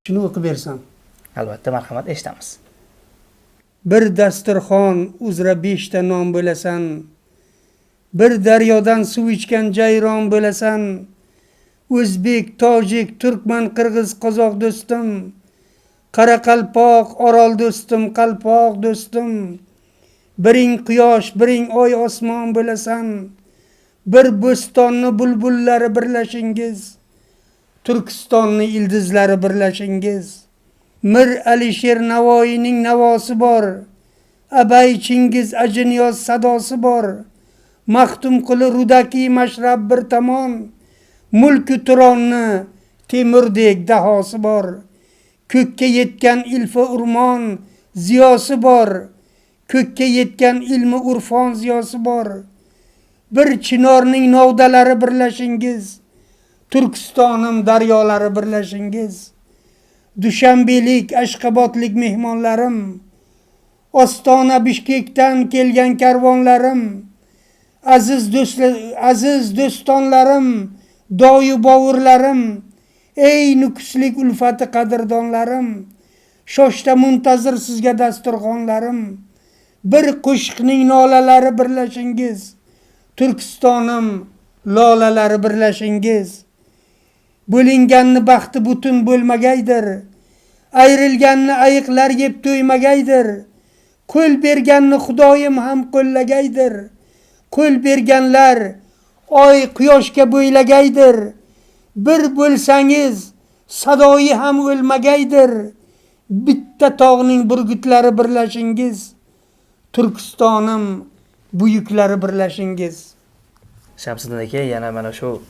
Shuni o'qib bersam. Albatta, marhamat, eshitamiz. Bir dasturxon uzra 5 ta non bo'lasan. Bir daryodan suv ichgan jayron bo'lasan. O'zbek, tojik, turkman, qirg'iz, qozoq do'stim. Qoraqalpoq, orol do'stim, qalpoq do'stim. Biring quyosh, biring oy, osmon bo'lasan. Bir bo'stonni bulbullari birlashingiz. Turkistonni ildizlari birlashingiz. Mir Alisher Navoiyning navosi bor. Abay Chingiz Ajinyoz sadosi bor. Maxtumquli Rudaki mashrab bir tomon. Mulku Turonni Temurdek dahosi bor. Ko'kka yetgan ilfi urmon ziyosi bor. Ko'kka yetgan ilmi urfon ziyosi bor. Bir chinorning novdalari birlashingiz. Turkistonim daryolari birlashingiz. Dushanbelik, Ashqobodlik mehmonlarim, Ostona Bishkekdan kelgan karvonlarim, aziz do'stonlarim, doyu bovurlarim, ey nukuslik ulfati qadrdonlarim, shoshda muntazir sizga dasturxonlarim, bir qo'shiqning nolalari birlashingiz, Turkistonim lolalari birlashingiz. Bo'linganni baxti butun bo'lmagaydir. Ayrilganni ayiqlar yeb to'ymagaydir. Qo'l berganni Xudoyim ham qo'llagaydir. Qo'l berganlar oy quyoshga bo'ylagaydir. Bir bo'lsangiz sadoyi ham o'lmagaydir. Bitta tog'ning burgutlari birlashingiz. Turkistonim buyuklari birlashingiz. Shamsiddin aka, yana mana shu